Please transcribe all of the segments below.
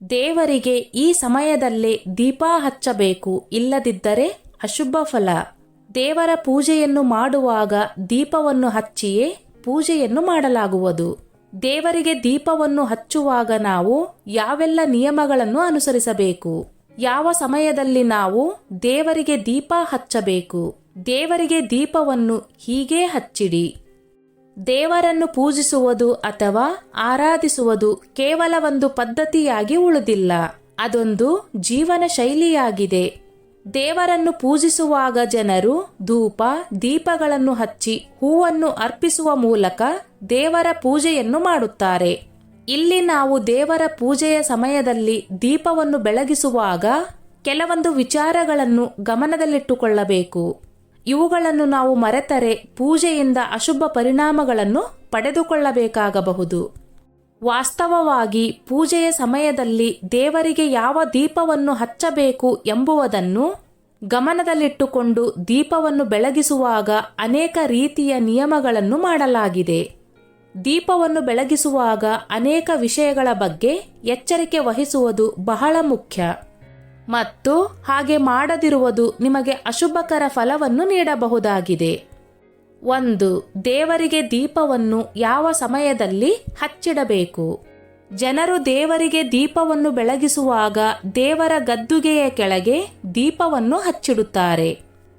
ದೇವರಿಗೆ ಈ ಸಮಯದಲ್ಲೇ ದೀಪ ಹಚ್ಚಬೇಕು, ಇಲ್ಲದಿದ್ದರೆ ಅಶುಭ ಫಲ. ದೇವರ ಪೂಜೆಯನ್ನು ಮಾಡುವಾಗ ದೀಪವನ್ನು ಹಚ್ಚಿಯೇ ಪೂಜೆಯನ್ನು ಮಾಡಲಾಗುವುದು. ದೇವರಿಗೆ ದೀಪವನ್ನು ಹಚ್ಚುವಾಗ ನಾವು ಯಾವೆಲ್ಲ ನಿಯಮಗಳನ್ನು ಅನುಸರಿಸಬೇಕು, ಯಾವ ಸಮಯದಲ್ಲಿ ನಾವು ದೇವರಿಗೆ ದೀಪ ಹಚ್ಚಬೇಕು? ದೇವರಿಗೆ ದೀಪವನ್ನು ಹೀಗೆ ಹಚ್ಚಿಡಿ. ದೇವರನ್ನು ಪೂಜಿಸುವುದು ಅಥವಾ ಆರಾಧಿಸುವುದು ಕೇವಲ ಒಂದು ಪದ್ಧತಿಯಾಗಿ ಉಳಿದಿಲ್ಲ, ಅದೊಂದು ಜೀವನ ಶೈಲಿಯಾಗಿದೆ. ದೇವರನ್ನು ಪೂಜಿಸುವಾಗ ಜನರು ಧೂಪ ದೀಪಗಳನ್ನು ಹಚ್ಚಿ ಹೂವನ್ನು ಅರ್ಪಿಸುವ ಮೂಲಕ ದೇವರ ಪೂಜೆಯನ್ನು ಮಾಡುತ್ತಾರೆ. ಇಲ್ಲಿ ನಾವು ದೇವರ ಪೂಜೆಯ ಸಮಯದಲ್ಲಿ ದೀಪವನ್ನು ಬೆಳಗಿಸುವಾಗ ಕೆಲವೊಂದು ವಿಚಾರಗಳನ್ನು ಗಮನದಲ್ಲಿಟ್ಟುಕೊಳ್ಳಬೇಕು. ಇವುಗಳನ್ನು ನಾವು ಮರೆತರೆ ಪೂಜೆಯಿಂದ ಅಶುಭ ಪರಿಣಾಮಗಳನ್ನು ಪಡೆದುಕೊಳ್ಳಬೇಕಾಗಬಹುದು. ವಾಸ್ತವವಾಗಿ ಪೂಜೆಯ ಸಮಯದಲ್ಲಿ ದೇವರಿಗೆ ಯಾವ ದೀಪವನ್ನು ಹಚ್ಚಬೇಕು ಎಂಬುದನ್ನು ಗಮನದಲ್ಲಿಟ್ಟುಕೊಂಡು ದೀಪವನ್ನು ಬೆಳಗಿಸುವಾಗ ಅನೇಕ ರೀತಿಯ ನಿಯಮಗಳನ್ನು ಮಾಡಲಾಗಿದೆ. ದೀಪವನ್ನು ಬೆಳಗಿಸುವಾಗ ಅನೇಕ ವಿಷಯಗಳ ಬಗ್ಗೆ ಎಚ್ಚರಿಕೆ ವಹಿಸುವುದು ಬಹಳ ಮುಖ್ಯ, ಮತ್ತು ಹಾಗೆ ಮಾಡದಿರುವುದು ನಿಮಗೆ ಅಶುಭಕರ ಫಲವನ್ನು ನೀಡಬಹುದಾಗಿದೆ. 1. ದೇವರಿಗೆ ದೀಪವನ್ನು ಯಾವ ಸಮಯದಲ್ಲಿ ಹಚ್ಚಿಡಬೇಕು? ಜನರು ದೇವರಿಗೆ ದೀಪವನ್ನು ಬೆಳಗಿಸುವಾಗ ದೇವರ ಗದ್ದುಗೆಯ ಕೆಳಗೆ ದೀಪವನ್ನು ಹಚ್ಚಿಡುತ್ತಾರೆ.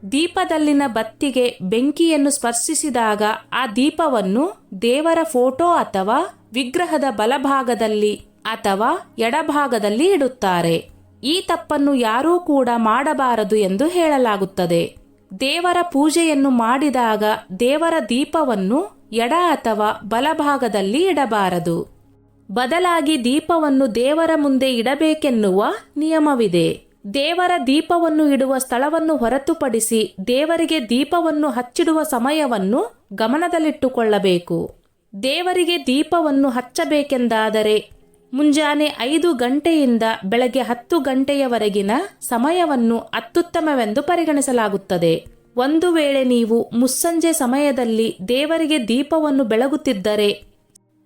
ದೀಪದಲ್ಲಿನ ಬತ್ತಿಗೆ ಬೆಂಕಿಯನ್ನು ಸ್ಪರ್ಶಿಸಿದಾಗ ಆ ದೀಪವನ್ನು ದೇವರ ಫೋಟೋ ಅಥವಾ ವಿಗ್ರಹದ ಬಲಭಾಗದಲ್ಲಿ ಅಥವಾ ಎಡಭಾಗದಲ್ಲಿ ಇಡುತ್ತಾರೆ. ಈ ತಪ್ಪನ್ನು ಯಾರೂ ಕೂಡ ಮಾಡಬಾರದು ಎಂದು ಹೇಳಲಾಗುತ್ತದೆ. ದೇವರ ಪೂಜೆಯನ್ನು ಮಾಡಿದಾಗ ದೇವರ ದೀಪವನ್ನು ಎಡ ಅಥವಾ ಬಲಭಾಗದಲ್ಲಿ ಇಡಬಾರದು. ಬದಲಾಗಿ ದೀಪವನ್ನು ದೇವರ ಮುಂದೆ ಇಡಬೇಕೆನ್ನುವ ನಿಯಮವಿದೆ. ದೇವರ ದೀಪವನ್ನು ಇಡುವ ಸ್ಥಳವನ್ನು ಹೊರತುಪಡಿಸಿ ದೇವರಿಗೆ ದೀಪವನ್ನು ಹಚ್ಚಿಡುವ ಸಮಯವನ್ನು ಗಮನದಲ್ಲಿಟ್ಟುಕೊಳ್ಳಬೇಕು. ದೇವರಿಗೆ ದೀಪವನ್ನು ಹಚ್ಚಬೇಕೆಂದಾದರೆ ಮುಂಜಾನೆ 5 ಗಂಟೆಯಿಂದ ಬೆಳಗ್ಗೆ 10 ಗಂಟೆಯವರೆಗಿನ ಸಮಯವನ್ನು ಅತ್ಯುತ್ತಮವೆಂದು ಪರಿಗಣಿಸಲಾಗುತ್ತದೆ. ಒಂದು ವೇಳೆ ನೀವು ಮುಸ್ಸಂಜೆ ಸಮಯದಲ್ಲಿ ದೇವರಿಗೆ ದೀಪವನ್ನು ಬೆಳಗುತ್ತಿದ್ದರೆ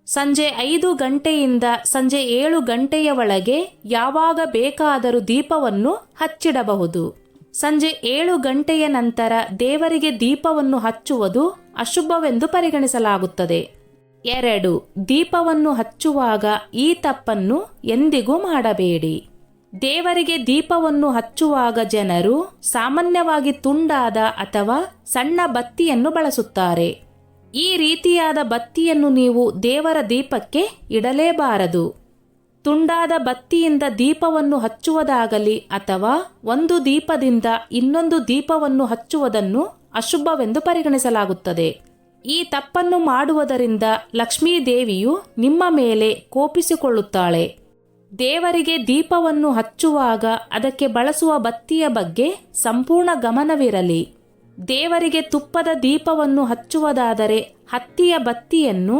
ಸಂಜೆ 5 ಗಂಟೆಯಿಂದ ಸಂಜೆ 7 ಗಂಟೆಯ ಒಳಗೆ ಯಾವಾಗ ಬೇಕಾದರೂ ದೀಪವನ್ನು ಹಚ್ಚಿಡಬಹುದು. ಸಂಜೆ 7 ಗಂಟೆಯ ನಂತರ ದೇವರಿಗೆ ದೀಪವನ್ನು ಹಚ್ಚುವುದು ಅಶುಭವೆಂದು ಪರಿಗಣಿಸಲಾಗುತ್ತದೆ. 2. ದೀಪವನ್ನು ಹಚ್ಚುವಾಗ ಈ ತಪ್ಪನ್ನು ಎಂದಿಗೂ ಮಾಡಬೇಡಿ. ದೇವರಿಗೆ ದೀಪವನ್ನು ಹಚ್ಚುವಾಗ ಜನರು ಸಾಮಾನ್ಯವಾಗಿ ತುಂಡಾದ ಅಥವಾ ಸಣ್ಣ ಬತ್ತಿಯನ್ನು ಬಳಸುತ್ತಾರೆ. ಈ ರೀತಿಯಾದ ಬತ್ತಿಯನ್ನು ನೀವು ದೇವರ ದೀಪಕ್ಕೆ ಇಡಲೇಬಾರದು. ತುಂಡಾದ ಬತ್ತಿಯಿಂದ ದೀಪವನ್ನು ಹಚ್ಚುವುದಾಗಲಿ ಅಥವಾ ಒಂದು ದೀಪದಿಂದ ಇನ್ನೊಂದು ದೀಪವನ್ನು ಹಚ್ಚುವುದನ್ನು ಅಶುಭವೆಂದು ಪರಿಗಣಿಸಲಾಗುತ್ತದೆ. ಈ ತಪ್ಪನ್ನು ಮಾಡುವುದರಿಂದ ಲಕ್ಷ್ಮೀ ದೇವಿಯು ನಿಮ್ಮ ಮೇಲೆ ಕೋಪಿಸಿಕೊಳ್ಳುತ್ತಾಳೆ. ದೇವರಿಗೆ ದೀಪವನ್ನು ಹಚ್ಚುವಾಗ ಅದಕ್ಕೆ ಬಳಸುವ ಬತ್ತಿಯ ಬಗ್ಗೆ ಸಂಪೂರ್ಣ ಗಮನವಿರಲಿ. ದೇವರಿಗೆ ತುಪ್ಪದ ದೀಪವನ್ನು ಹಚ್ಚುವುದಾದರೆ ಹತ್ತಿಯ ಬತ್ತಿಯನ್ನು,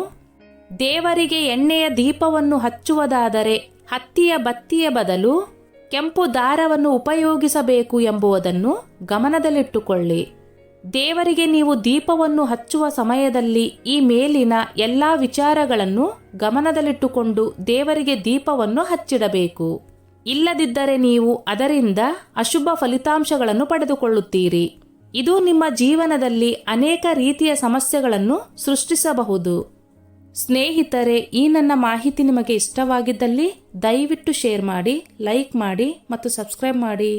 ದೇವರಿಗೆ ಎಣ್ಣೆಯ ದೀಪವನ್ನು ಹಚ್ಚುವುದಾದರೆ ಹತ್ತಿಯ ಬತ್ತಿಯ ಬದಲು ಕೆಂಪು ದಾರವನ್ನು ಉಪಯೋಗಿಸಬೇಕು ಎಂಬುದನ್ನು ಗಮನದಲ್ಲಿಟ್ಟುಕೊಳ್ಳಿ. ದೇವರಿಗೆ ನೀವು ದೀಪವನ್ನು ಹಚ್ಚುವ ಸಮಯದಲ್ಲಿ ಈ ಮೇಲಿನ ಎಲ್ಲಾ ವಿಚಾರಗಳನ್ನು ಗಮನದಲ್ಲಿಟ್ಟುಕೊಂಡು ದೇವರಿಗೆ ದೀಪವನ್ನು ಹಚ್ಚಿಡಬೇಕು. ಇಲ್ಲದಿದ್ದರೆ ನೀವು ಅದರಿಂದ ಅಶುಭ ಫಲಿತಾಂಶಗಳನ್ನು ಪಡೆದುಕೊಳ್ಳುತ್ತೀರಿ. ಇದು ನಿಮ್ಮ ಜೀವನದಲ್ಲಿ ಅನೇಕ ರೀತಿಯ ಸಮಸ್ಯೆಗಳನ್ನು ಸೃಷ್ಟಿಸಬಹುದು. ಸ್ನೇಹಿತರೆ, ಈ ನನ್ನ ಮಾಹಿತಿ ನಿಮಗೆ ಇಷ್ಟವಾಗಿದ್ದಲ್ಲಿ ದಯವಿಟ್ಟು ಶೇರ್ ಮಾಡಿ, ಲೈಕ್ ಮಾಡಿ ಮತ್ತು ಸಬ್ಸ್ಕ್ರೈಬ್ ಮಾಡಿ.